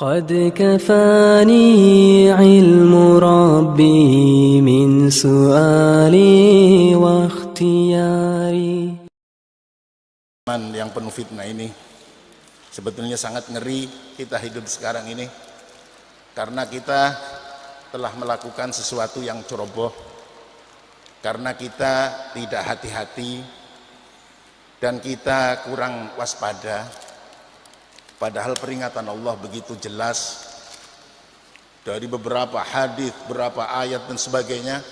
قد كفاني علم ربي من سؤالي واختياري. Yang penuh fitnah ini sebetulnya sangat ngeri kita hidup sekarang ini, karena kita telah melakukan sesuatu yang ceroboh, karena kita tidak hati-hati dan kita kurang waspada. Padahal peringatan Allah begitu jelas dari beberapa hadis, beberapa ayat dan sebagainya,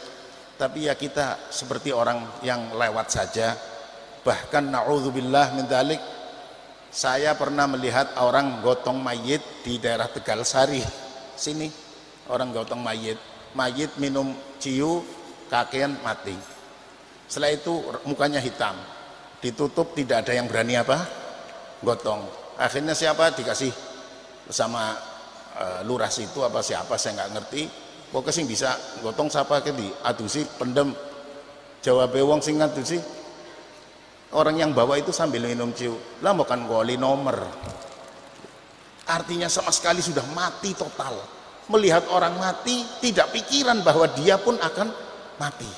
tapi ya kita seperti orang yang lewat saja. Bahkan na'udzubillah min dzalik, saya pernah melihat orang gotong mayit di daerah Tegalsari sini. Orang gotong mayit minum ciu, kakean mati. Setelah itu mukanya hitam, ditutup, tidak ada yang berani apa gotong. Akhirnya siapa dikasih sama lurah situ apa siapa saya nggak ngerti, pokoknya sing bisa gotong siapa ke di adusi pendem. Jawab wong sing ngadusi, orang yang bawa itu sambil minum ciu, lah bukan goli nomor. Artinya sama sekali sudah mati total. Melihat orang mati tidak pikiran bahwa dia pun akan mati.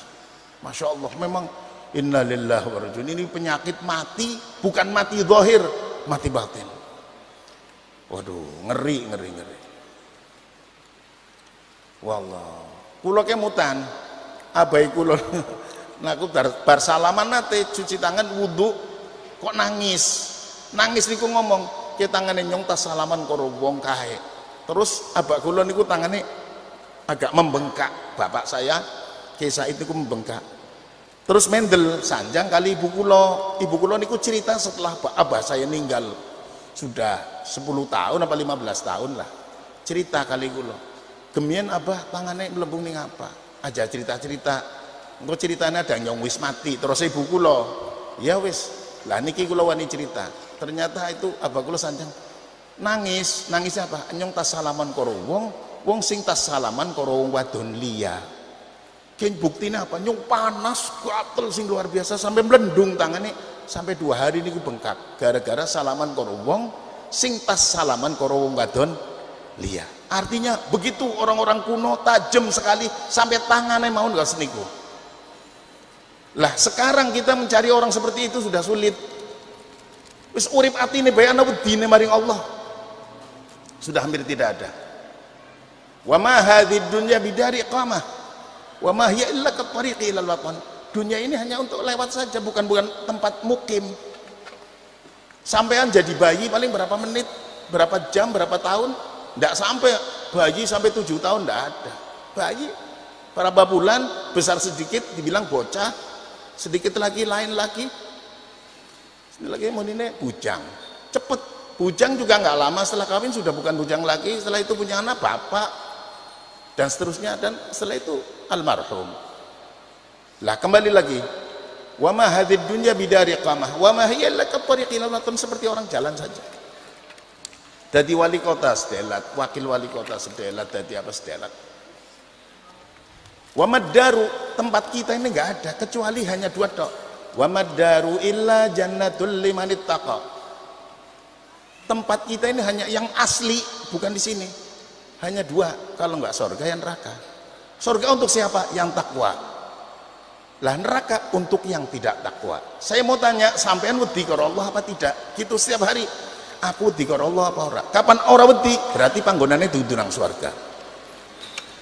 Masya Allah, memang innalillahi wa inna ilaihi raji'un. Ini penyakit mati, bukan mati zahir, mati batin. Waduh, ngeri. Wallah, kula kemutan abai kula naku bar salaman nate cuci tangan wudu kok nangis niku ngomong ke tangane nyong tas salaman karo wong kae. Terus abak kula niku tangane agak membengkak, bapak saya Ki Said niku membengkak. Terus mendel sanjang kali ibu kula niku cerita setelah abah saya ninggal sudah 10 tahun apa 15 tahun lah, cerita kali kula gemien abah tangane melembung ning apa aja, cerita engko ceritanya ada nyong wis mati. Terus ibu kula ya wis lah niki kula wani cerita, ternyata itu abah kula sanjang nangis apa nyong tas salaman karo wong sing tas salaman karo wong wadon liya. Kin buktine apa nyong panas gatel sing luar biasa sampai melendung tangane sampai 2 hari niku bengkak gara-gara salaman karo wong sing tas salaman karo wong wadon liya. Artinya begitu orang-orang kuno tajam sekali sampai tangannya mau nggak seniku. Lah sekarang kita mencari orang seperti itu sudah sulit. Wis urip atine bae ana wedine maring Allah. Sudah hampir tidak ada. Wa ma hadzid dunya bidari iqamah wa ma hiya illa katariqi ilal watan. Dunia ini hanya untuk lewat saja, bukan tempat mukim. Sampean jadi bayi paling berapa menit, berapa jam, berapa tahun? Tidak sampai bayi sampai 7 tahun, tidak ada. Bayi berapa bulan, besar sedikit dibilang bocah, sedikit lagi lain lagi. Ini lagi mau ini bujang, cepet. Bujang juga nggak lama setelah kawin sudah bukan bujang lagi. Setelah itu punya anak bapak dan seterusnya, dan setelah itu almarhum. Lah kembali lagi, wa ma hadzid dunya bidari qamah wa ma hiya illa katariqil laton, seperti orang jalan saja. Jadi wali kota sedelat, wakil wali kota sedelat, jadi apa sedelat. Wa maddaru, tempat kita ini enggak ada kecuali hanya 2 tok. Wa maddaru illa jannatul liman ittaqa. Tempat kita ini hanya yang asli, bukan di sini. Hanya 2, kalau enggak surga ya neraka. Surga untuk siapa? Yang takwa. Lah neraka untuk yang tidak takwa. Saya mau tanya, sampean wedi karo Allah apa tidak? Gitu setiap hari. Aku wedi karo Allah apa ora? Kapan ora wedi? Berarti panggonane dudu nang swarga.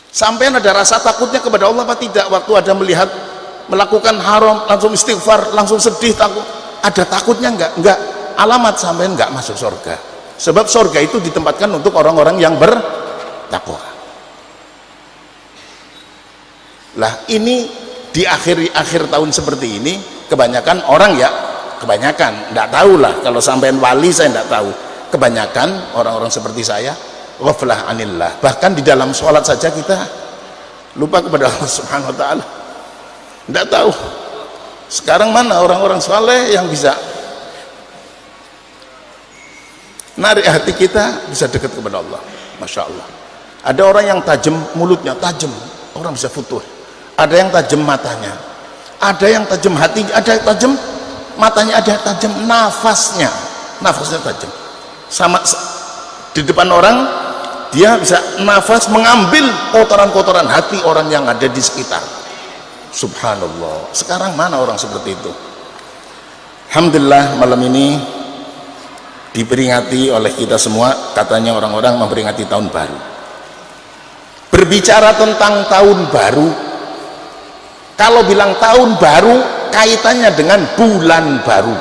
Sampean ada rasa takutnya kepada Allah apa tidak? Waktu ada melihat melakukan haram langsung istighfar, langsung sedih, takut. Ada takutnya enggak? Enggak. Alamat sampean enggak masuk surga. Sebab surga itu ditempatkan untuk orang-orang yang bertakwa. Lah ini di akhir tahun seperti ini kebanyakan orang ya, kebanyakan enggak tahu lah, kalau sampean wali saya enggak tahu, kebanyakan orang-orang seperti saya ghaflah anillah. Bahkan di dalam sholat saja kita lupa kepada Allah subhanahu wa ta'ala, enggak tahu. Sekarang mana orang-orang soleh yang bisa narik hati kita bisa dekat kepada Allah? Masya Allah. Ada orang yang tajam mulutnya, tajam, orang bisa futuh. Ada yang tajam matanya, ada yang tajam hati, ada yang tajam matanya, ada yang tajam nafasnya tajam. Sama di depan orang dia bisa nafas mengambil kotoran-kotoran hati orang yang ada di sekitar. Subhanallah, sekarang mana orang seperti itu? Alhamdulillah malam ini diperingati oleh kita semua, katanya orang-orang memperingati tahun baru. Berbicara tentang tahun baru, kalau bilang tahun baru kaitannya dengan bulan baru,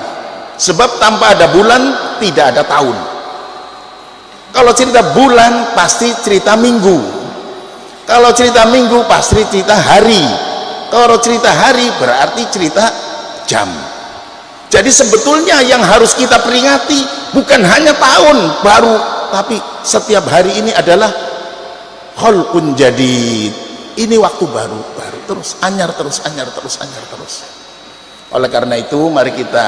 sebab tanpa ada bulan tidak ada tahun. Kalau cerita bulan pasti cerita minggu, kalau cerita minggu pasti cerita hari, kalau cerita hari berarti cerita jam. Jadi sebetulnya yang harus kita peringati bukan hanya tahun baru, tapi setiap hari ini adalah khalqun jadid. Ini waktu baru terus, anyar terus. Oleh karena itu mari kita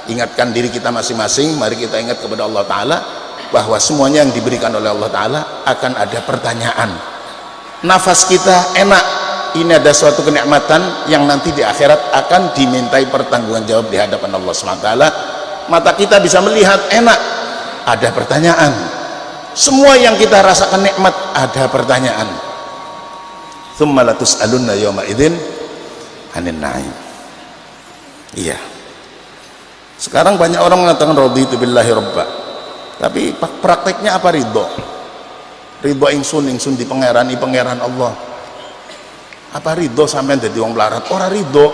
ingatkan diri kita masing-masing, mari kita ingat kepada Allah Ta'ala bahwa semuanya yang diberikan oleh Allah Ta'ala akan ada pertanyaan. Nafas kita enak, ini ada suatu kenikmatan yang nanti di akhirat akan dimintai pertanggungan jawab di hadapan Allah SWT. Mata kita bisa melihat enak, ada pertanyaan. Semua yang kita rasakan nikmat ada pertanyaan. Tsumma latus'alunna yawma idzin 'anin na'im. Iya, sekarang banyak orang mengatakan raditu billahi robba, tapi prakteknya apa? Ridho ingsun di pangeran Allah. Apa ridho sampean dadi wong melarat? Ora ridho.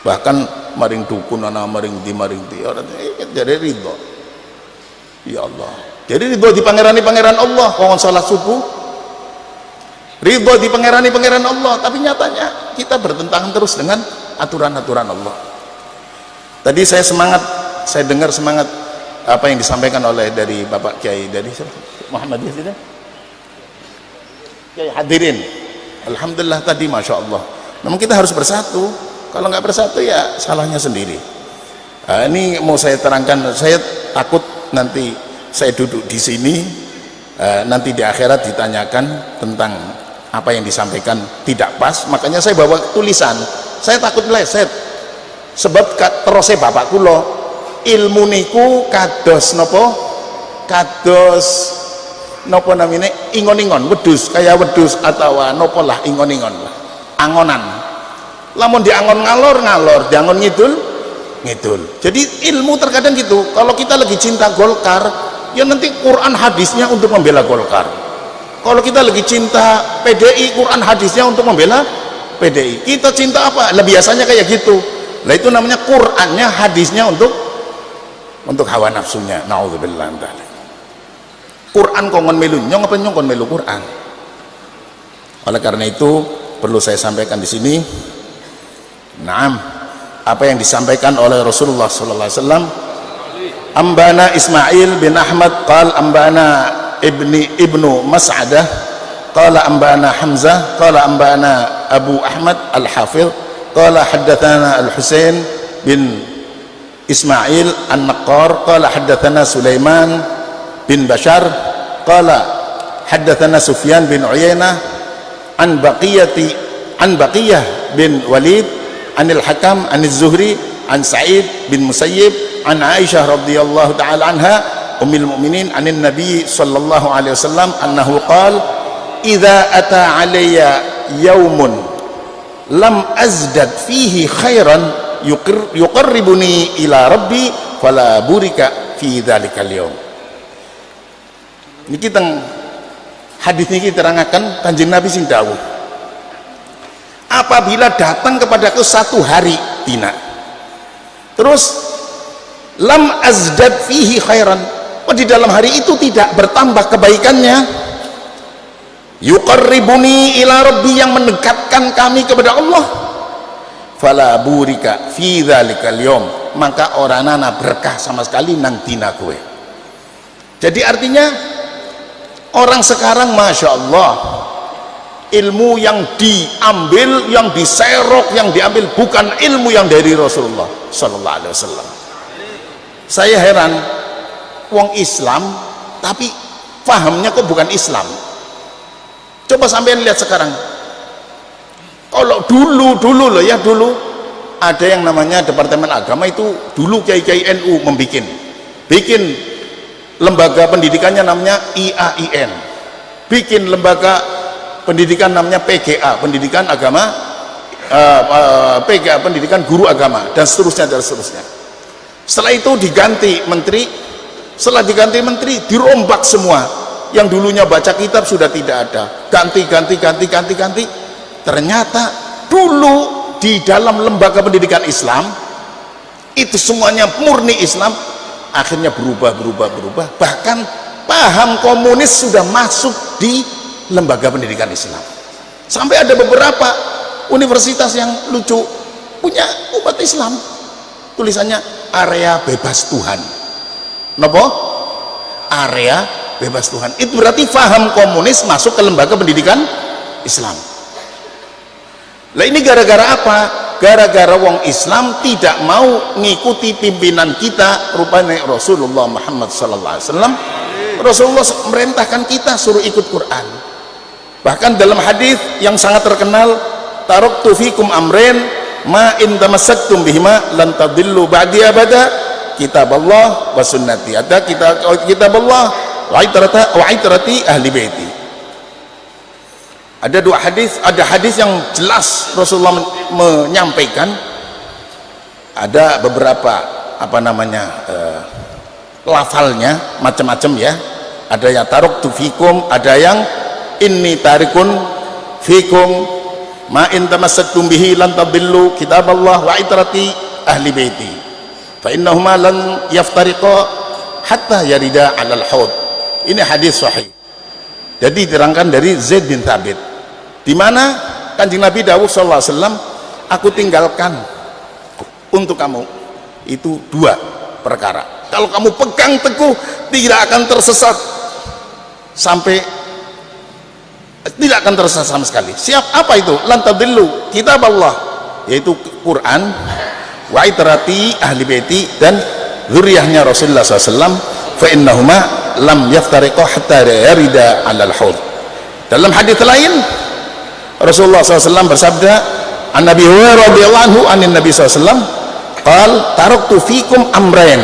Bahkan maring dukun ana maring di ora jadi ridho. Ya Allah, jadi ridho di pangeran Allah kok salat subuh, ridho di pangeran Allah, tapi nyatanya kita bertentangan terus dengan aturan-aturan Allah. Tadi saya dengar semangat apa yang disampaikan oleh dari Bapak Kiai dari Muhammadiyah sudah Kiai hadirin. Alhamdulillah tadi Masya Allah. Namun kita harus bersatu, kalau nggak bersatu ya salahnya sendiri. Ini mau saya terangkan, saya takut nanti saya duduk di sini nanti di akhirat ditanyakan tentang apa yang disampaikan tidak pas, makanya saya bawa tulisan. Saya takut meleset sebab terusnya bapak kulo ilmu niku kados namanya ingon-ingon wedus, kayak wedus atau nopo lah, ingon-ingon lah, angonan. Lamun diangon ngalor, diangon ngidul. Jadi ilmu terkadang gitu. Kalau kita lagi cinta Golkar, ya nanti Quran hadisnya untuk membela Golkar. Kalau kita lagi cinta PDI, Quran hadisnya untuk membela PDI. Kita cinta apa? Lah biasanya kayak gitu. Lah itu namanya Qurannya, hadisnya untuk hawa nafsunya. Nauzubillah min dzalik. Quran kongon melu nyong apa nyong kon melu Quran. Oleh karena itu perlu saya sampaikan di sini. Naam, apa yang disampaikan oleh Rasulullah sallallahu alaihi wasallam. Ambana Ismail bin Ahmad qala ambana ibnu Mas'adah qala ambana Hamzah qala ambana Abu Ahmad al-Hafidh qala haddatsana al-Husain bin Ismail an-Naqqar qala haddatsana Sulaiman bin Bashar qala haddatsana Sufyan bin Uyainah an Baqiyah bin Walid anil Hakam anil Zuhri an Sa'id bin Musayyib an Aisyah radhiyallahu ta'ala anha ummul mu'minin anin Nabi sallallahu alaihi wasallam annahu qala idza ata alayya yaumun lam azdad fihi khairan yuqarribuni ila rabbi fala burika fi dzalikal yaum. Niki teng hadis niki terangkan Kanjeng Nabi sing dawuh, apabila datang kepadaku satu hari dina terus lam azdad fihi khairan, di dalam hari itu tidak bertambah kebaikannya, yuqarribuni ila rabbi, yang mendekatkan kami kepada Allah, fala burika fi dzalikal yaum, maka orangana berkah sama sekali nang dina kowe. Jadi artinya orang sekarang Masya Allah ilmu yang diambil, yang diserok, yang diambil bukan ilmu yang dari Rasulullah sallallahu alaihi wasallam. Saya heran, wong Islam tapi pahamnya kok bukan Islam. Coba sampean lihat sekarang. Kalau dulu loh ya, dulu ada yang namanya Departemen Agama itu, dulu kiai-kiai NU bikin lembaga pendidikannya namanya IAIN, bikin lembaga pendidikan namanya PGA, pendidikan agama, PGA, pendidikan guru agama, dan seterusnya dan seterusnya. Setelah itu diganti menteri, setelah diganti menteri dirombak semua, yang dulunya baca kitab sudah tidak ada, ganti. Ternyata dulu di dalam lembaga pendidikan Islam itu semuanya murni Islam, akhirnya berubah, bahkan paham komunis sudah masuk di lembaga pendidikan Islam. Sampai ada beberapa universitas yang lucu punya umat Islam, tulisannya area bebas Tuhan. Nopo? Area bebas Tuhan. Itu berarti paham komunis masuk ke lembaga pendidikan Islam. Lah ini gara-gara apa? Gara-gara wong Islam tidak mau ngikuti pimpinan kita, rupanya Rasulullah Muhammad sallallahu alaihi wasallam. Rasulullah merintahkan kita suruh ikut Quran. Bahkan dalam hadis yang sangat terkenal, taraktu fikum amrin ma in tamassaktum bihima lan tadillu ba'di abada, kitaballah wa sunnati. Ada kitaballah wa itrati ahli baiti. Ada dua hadis, ada hadis yang jelas Rasulullah menyampaikan, ada beberapa lafalnya macam-macam ya. Ada yang taraktu fikum, ada yang inni tarikun fikum ma in tamassaktum bihi lan tadillu kitaballah wa itrati ahli baiti fa innahuma lan yaftariqa hatta yarida 'alal haud. Ini hadis sahih. Jadi diterangkan dari Zaid bin Thabit, di mana Kanjeng Nabi dawuh sallallahu alaihi wasallam, aku tinggalkan untuk kamu itu dua perkara, kalau kamu pegang teguh tidak akan tersesat sampai, tidak akan tersesat sama sekali. Siap, apa itu? Lan tadillu kitaballah, yaitu Quran, wa itrati ahli baiti, dan zuriyahnya Rasulullah SAW, fa innahuma lam yaftariqa hatta yarida 'alal haud. Dalam hadis lain Rasulullah SAW bersabda, an Nabi Hurairah radhiyallahu anhu anin Nabi SAW qal taraktu fikum amrayn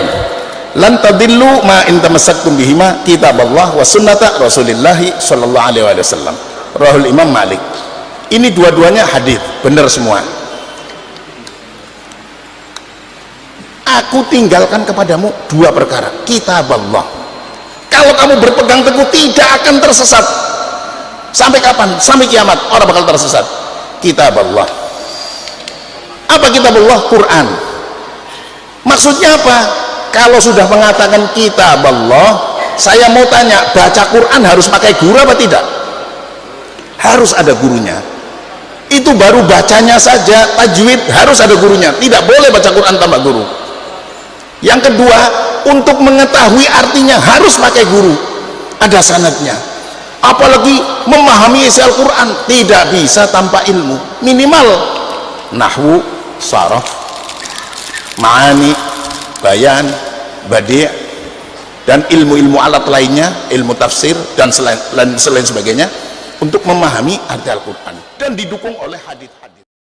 lan tadillu ma in tamassaktum bihima kitaballah wa sunnata Rasulillahi sallallahu alaihi wasallam. Rahul Imam Malik. Ini dua-duanya hadis benar semua. Aku tinggalkan kepadamu dua perkara, kitaballah, kalau kamu berpegang teguh tidak akan tersesat. Sampai kapan? Sampai kiamat orang bakal tersesat. Kitaballah. Apa kitaballah? Quran. Maksudnya apa? Kalau sudah mengatakan kitaballah, saya mau tanya, baca Quran harus pakai guru apa tidak? Harus ada gurunya. Itu baru bacanya saja, tajwid harus ada gurunya, tidak boleh baca Quran tanpa guru. Yang kedua, untuk mengetahui artinya harus pakai guru, ada sanadnya. Apalagi memahami isi Al-Quran tidak bisa tanpa ilmu, minimal nahwu, saraf, ma'ani, bayan, badi', dan ilmu-ilmu alat lainnya, ilmu tafsir dan selain sebagainya, untuk memahami arti Al-Quran, dan didukung oleh hadis-hadis.